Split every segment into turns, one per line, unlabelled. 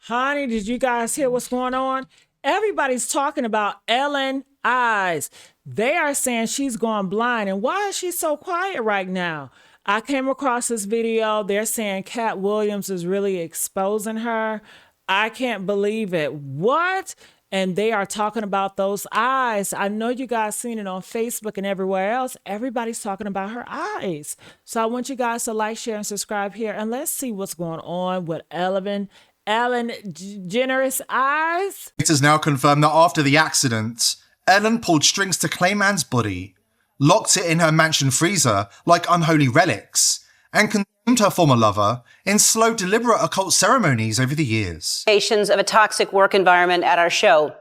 Honey, did you guys hear what's going on? Everybody's talking about Ellen eyes. They are saying she's gone blind. And why is she so quiet right now? I came across this video. They're saying Katt Williams is really exposing her. I can't believe it. What? And they are talking about those eyes. I know you guys seen it on Facebook and everywhere else. Everybody's talking about her eyes. So I want you guys to like, share, and subscribe here. And let's see what's going on with Ellen DeGeneres eyes.
It has now confirmed that after the accident, Ellen pulled strings to Clayman's body, locked it in her mansion freezer like unholy relics, and consumed her former lover in slow, deliberate occult ceremonies over the years.
Of a toxic work environment at our show.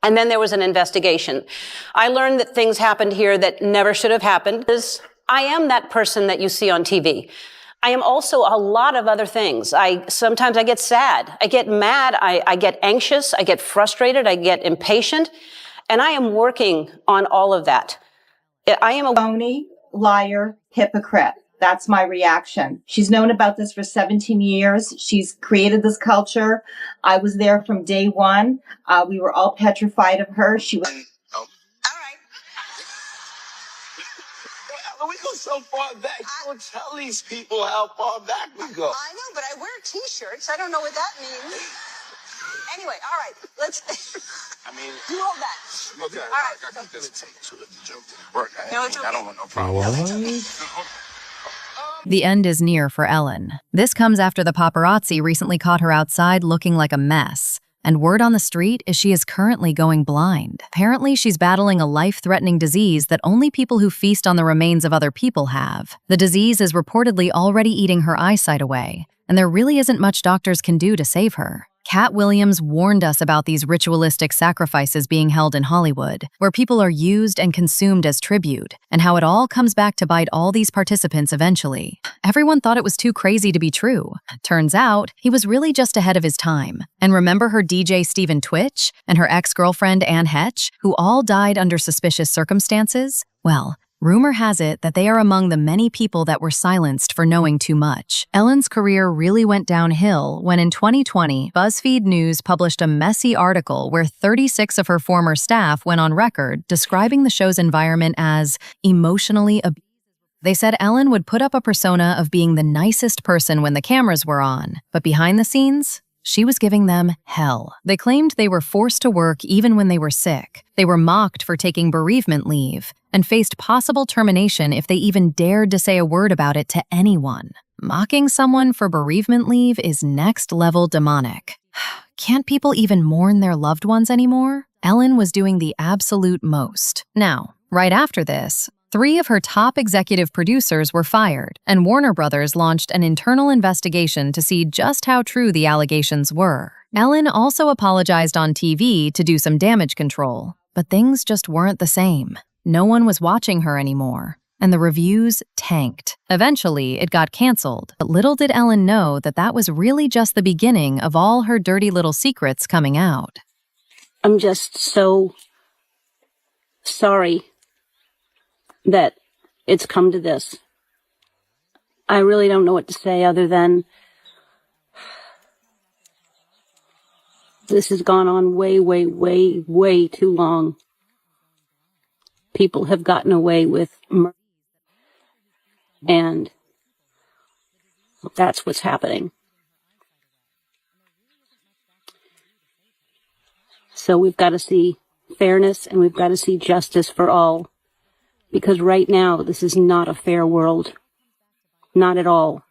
And then there was an investigation. I learned that things happened here that never should have happened. I am that person that you see on TV. I am also a lot of other things. Sometimes I get sad, I get mad, I get anxious, I get frustrated, I get impatient, and I am working on all of that. I am a
phony, liar, hypocrite. That's my reaction. She's known about this for 17 years. She's created this culture. I was there from day one. We were all petrified of her. She was...
We go so far back. Don't tell these people how far back we go.
I know, but I wear T-shirts. I don't know what that means. Anyway, all right. Let's.
I mean,
you hold that.
Okay.
All right.
I got this take to the joke didn't work.
No, it's okay.
I don't want no problem.
The end is near for Ellen. This comes after the paparazzi recently caught her outside looking like a mess. And word on the street is she is currently going blind. Apparently, she's battling a life-threatening disease that only people who feast on the remains of other people have. The disease is reportedly already eating her eyesight away, and there really isn't much doctors can do to save her. Katt Williams warned us about these ritualistic sacrifices being held in Hollywood, where people are used and consumed as tribute, and how it all comes back to bite all these participants eventually. Everyone thought it was too crazy to be true. Turns out, he was really just ahead of his time. And remember her DJ Stephen Twitch and her ex-girlfriend Anne Hetch, who all died under suspicious circumstances? Well, rumor has it that they are among the many people that were silenced for knowing too much. Ellen's career really went downhill when in 2020, BuzzFeed News published a messy article where 36 of her former staff went on record describing the show's environment as emotionally abusive. They said Ellen would put up a persona of being the nicest person when the cameras were on, but behind the scenes, she was giving them hell. They claimed they were forced to work even when they were sick. They were mocked for taking bereavement leave and faced possible termination if they even dared to say a word about it to anyone. Mocking someone for bereavement leave is next-level demonic. Can't people even mourn their loved ones anymore? Ellen was doing the absolute most. Now, right after this, 3 of her top executive producers were fired, and Warner Brothers launched an internal investigation to see just how true the allegations were. Ellen also apologized on TV to do some damage control, but things just weren't the same. No one was watching her anymore, and the reviews tanked. Eventually, it got canceled, but little did Ellen know that that was really just the beginning of all her dirty little secrets coming out.
I'm just so sorry that it's come to this. I really don't know what to say other than this has gone on way, way, way, way too long. People have gotten away with murder, and that's what's happening. So we've got to see fairness and we've got to see justice for all. Because right now, this is not a fair world. Not at all.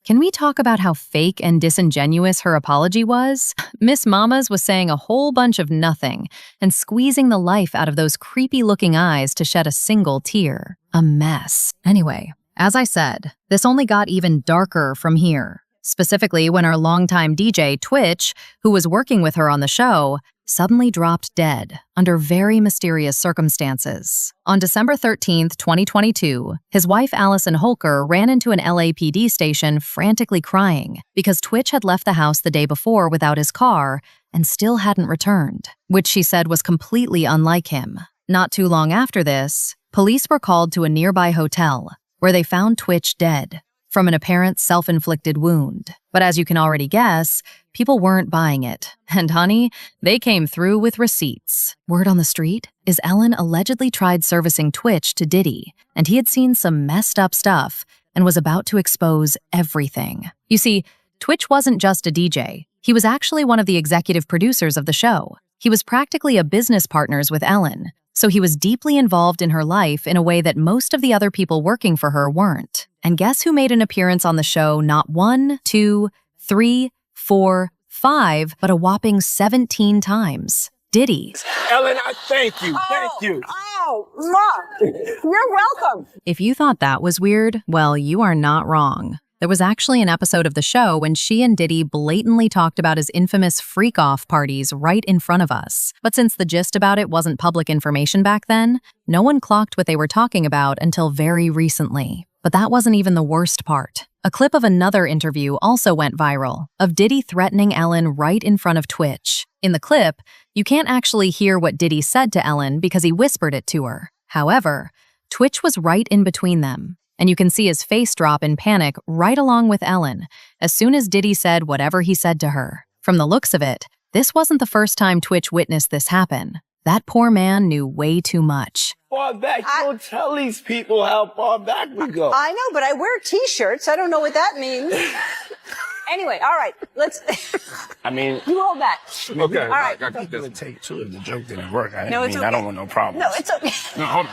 Can we talk about how fake and disingenuous her apology was? Miss Mamas was saying a whole bunch of nothing and squeezing the life out of those creepy-looking eyes to shed a single tear. A mess. Anyway, as I said, this only got even darker from here. Specifically when our longtime DJ, Twitch, who was working with her on the show, suddenly dropped dead under very mysterious circumstances. On December 13th, 2022, his wife Allison Holker ran into an LAPD station frantically crying because Twitch had left the house the day before without his car and still hadn't returned, which she said was completely unlike him. Not too long after this, police were called to a nearby hotel where they found Twitch dead. from an apparent self-inflicted wound. But as you can already guess, people weren't buying it. And honey, they came through with receipts. Word on the street is Ellen allegedly tried servicing Twitch to Diddy, and he had seen some messed up stuff and was about to expose everything. You see, Twitch wasn't just a DJ. He was actually one of the executive producers of the show. He was practically a business partners with Ellen, so he was deeply involved in her life in a way that most of the other people working for her weren't. And guess who made an appearance on the show not 1, 2, 3, 4, 5, but a whopping 17 times? Diddy.
Ellen, I thank you. Thank you.
Oh, Mom, you're welcome.
If you thought that was weird, well, you are not wrong. There was actually an episode of the show when she and Diddy blatantly talked about his infamous freak-off parties right in front of us. But since the gist about it wasn't public information back then, no one clocked what they were talking about until very recently. But that wasn't even the worst part. A clip of another interview also went viral, of Diddy threatening Ellen right in front of Twitch. In the clip, you can't actually hear what Diddy said to Ellen because he whispered it to her. However, Twitch was right in between them, and you can see his face drop in panic right along with Ellen as soon as Diddy said whatever he said to her. From the looks of it, this wasn't the first time Twitch witnessed this happen. That poor man knew way too much.
Far back, don't tell these people how far back we go.
I know, but I wear T-shirts. I don't know what that means. Anyway, all right, let's.
I mean,
You hold that.
okay.
All right.
I keep it take two if the joke didn't work.
No, it's okay.
I don't want no problems.
No, it's okay.
No, hold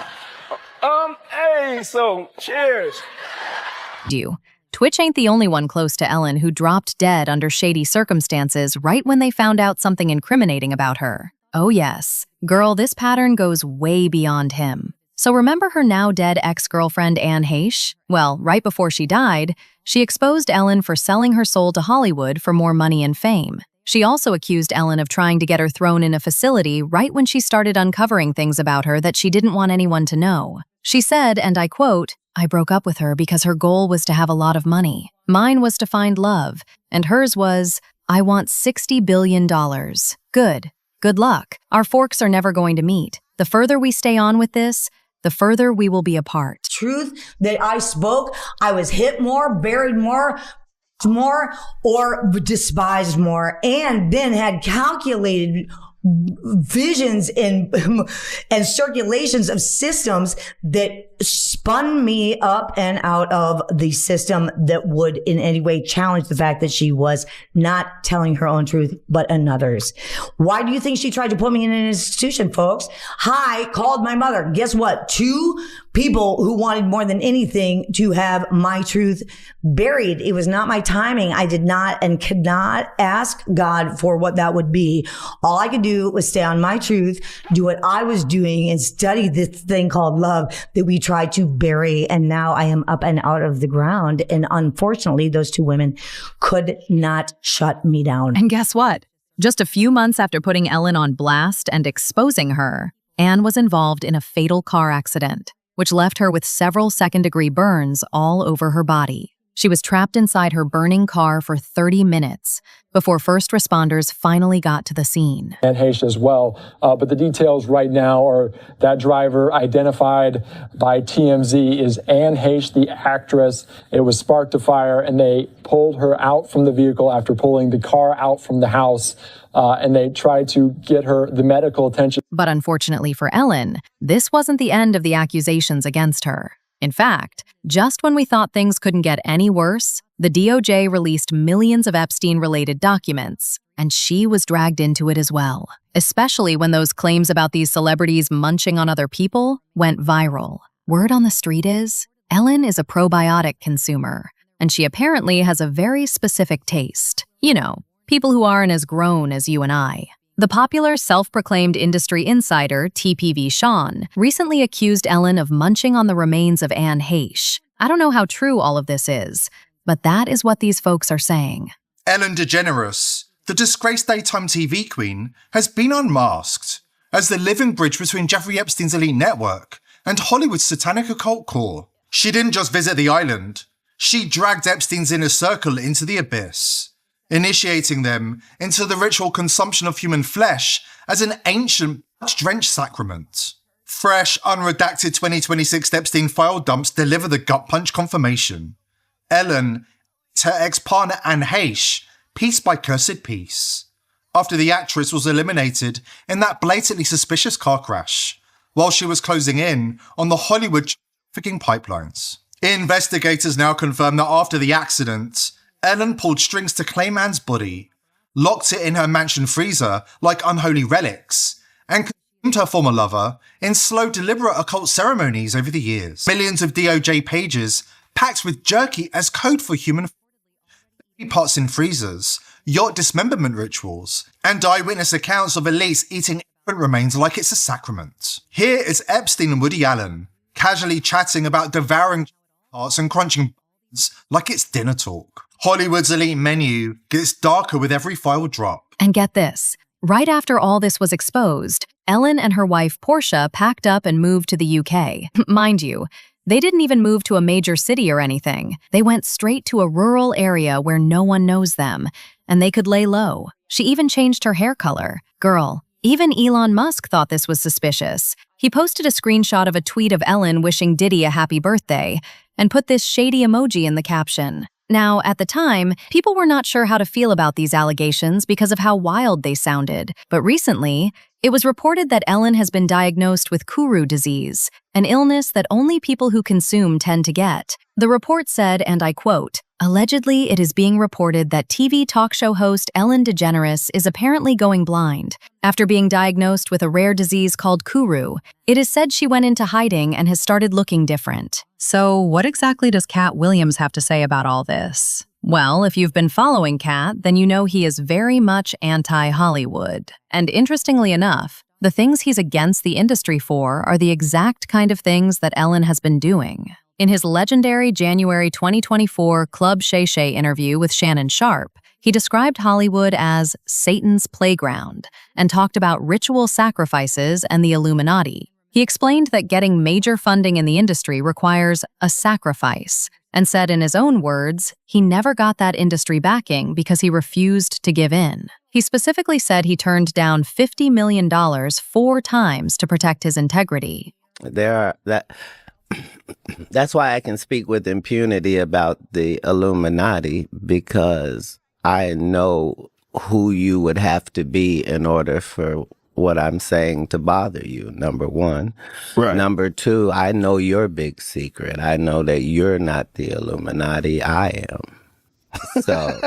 on. Hey, so cheers.
Twitch ain't the only one close to Ellen who dropped dead under shady circumstances right when they found out something incriminating about her. Oh yes, girl, this pattern goes way beyond him. So remember her now dead ex-girlfriend Anne Heche? Well, right before she died, she exposed Ellen for selling her soul to Hollywood for more money and fame. She also accused Ellen of trying to get her thrown in a facility right when she started uncovering things about her that she didn't want anyone to know. She said, and I quote, "I broke up with her because her goal was to have a lot of money. Mine was to find love, and hers was, I want $60 billion. Good luck. Our forks are never going to meet. The further we stay on with this, the further we will be apart."
Truth that I spoke, I was hit more, buried more, or despised more, and then had calculated visions and circulations of systems that spun me up and out of the system that would in any way challenge the fact that she was not telling her own truth, but another's. Why do you think she tried to put me in an institution, folks? I called my mother. Guess what? 2 people who wanted more than anything to have my truth buried. It was not my timing. I did not and could not ask God for what that would be. All I could do was stay on my truth, do what I was doing, and study this thing called love that we tried to bury. And now I am up and out of the ground. And unfortunately, those 2 women could not shut me down.
And guess what? Just a few months after putting Ellen on blast and exposing her, Anne was involved in a fatal car accident, which left her with several second-degree burns all over her body. She was trapped inside her burning car for 30 minutes before first responders finally got to the scene.
And Heche as well. But the details right now are that driver identified by TMZ is Anne Heche, the actress. It was sparked a fire and they pulled her out from the vehicle after pulling the car out from the house. And they tried to get her the medical attention.
But unfortunately for Ellen, this wasn't the end of the accusations against her. In fact, just when we thought things couldn't get any worse, the DOJ released millions of Epstein-related documents, and she was dragged into it as well, especially when those claims about these celebrities munching on other people went viral. Word on the street is, Ellen is a probiotic consumer, and she apparently has a very specific taste. You know, people who aren't as grown as you and I. The popular self-proclaimed industry insider, TPV Sean, recently accused Ellen of munching on the remains of Anne Heche. I don't know how true all of this is, but that is what these folks are saying.
Ellen DeGeneres, the disgraced daytime TV queen, has been unmasked as the living bridge between Jeffrey Epstein's elite network and Hollywood's satanic occult core. She didn't just visit the island, she dragged Epstein's inner circle into the abyss, initiating them into the ritual consumption of human flesh as an ancient, drenched sacrament. Fresh, unredacted 2026 Epstein file dumps deliver the gut punch confirmation. Ellen, her ex-partner Anne Heche, piece by cursed piece, after the actress was eliminated in that blatantly suspicious car crash while she was closing in on the Hollywood trafficking pipelines. Investigators now confirm that after the accident, Ellen pulled strings to claim Anne's body, locked it in her mansion freezer like unholy relics, and consumed her former lover in slow, deliberate occult ceremonies over the years. Millions of DOJ pages packed with jerky as code for human baby parts in freezers, yacht dismemberment rituals, and eyewitness accounts of elites eating infant remains like it's a sacrament. Here is Epstein and Woody Allen, casually chatting about devouring parts and crunching buns like it's dinner talk. Hollywood's elite menu gets darker with every file drop.
And get this, right after all this was exposed, Ellen and her wife Portia packed up and moved to the UK. Mind you, they didn't even move to a major city or anything. They went straight to a rural area where no one knows them, and they could lay low. She even changed her hair color. Girl, even Elon Musk thought this was suspicious. He posted a screenshot of a tweet of Ellen wishing Diddy a happy birthday and put this shady emoji in the caption. Now, at the time, people were not sure how to feel about these allegations because of how wild they sounded. But recently, it was reported that Ellen has been diagnosed with Kuru disease, an illness that only people who consume tend to get. The report said, and I quote, "Allegedly, it is being reported that TV talk show host Ellen DeGeneres is apparently going blind. After being diagnosed with a rare disease called Kuru, it is said she went into hiding and has started looking different." So what exactly does Katt Williams have to say about all this? Well, if you've been following Katt, then you know he is very much anti-Hollywood. And interestingly enough, the things he's against the industry for are the exact kind of things that Ellen has been doing. In his legendary January 2024 Club Shay Shay interview with Shannon Sharpe, he described Hollywood as Satan's playground and talked about ritual sacrifices and the Illuminati. He explained that getting major funding in the industry requires a sacrifice, and said in his own words, he never got that industry backing because he refused to give in. He specifically said he turned down $50 million 4 times to protect his integrity.
That's why I can speak with impunity about the Illuminati, because I know who you would have to be in order for what I'm saying to bother you, number one. Right. Number two, I know your big secret. I know that you're not the Illuminati, I am. So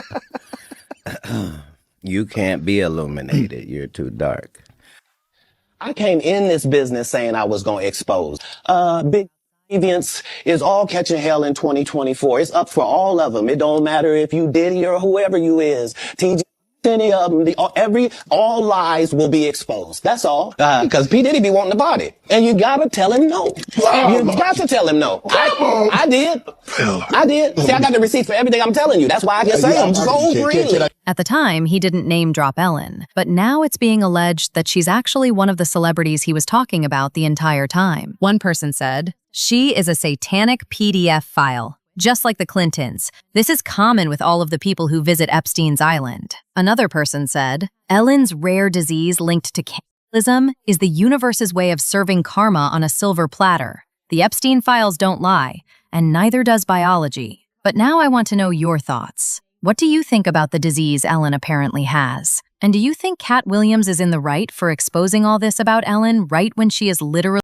you can't be illuminated. You're too dark.
I came in this business saying I was going to expose. Big Deviance is all catching hell in 2024. It's up for all of them. It don't matter if you Diddy or whoever you is. TG, any of them, all lies will be exposed. That's all. Because P. Diddy be wanting the body. And you gotta tell him no. You got to tell him no. I did. I did. See, I got the receipt for everything I'm telling you. That's why I can say them so freely.
At the time, he didn't name drop Ellen, but now it's being alleged that she's actually one of the celebrities he was talking about the entire time. One person said, "She is a satanic PDF file. Just like the Clintons. This is common with all of the people who visit Epstein's Island." Another person said, "Ellen's rare disease linked to cannibalism is the universe's way of serving karma on a silver platter. The Epstein files don't lie, and neither does biology." But now I want to know your thoughts. What do you think about the disease Ellen apparently has? And do you think Katt Williams is in the right for exposing all this about Ellen right when she is literally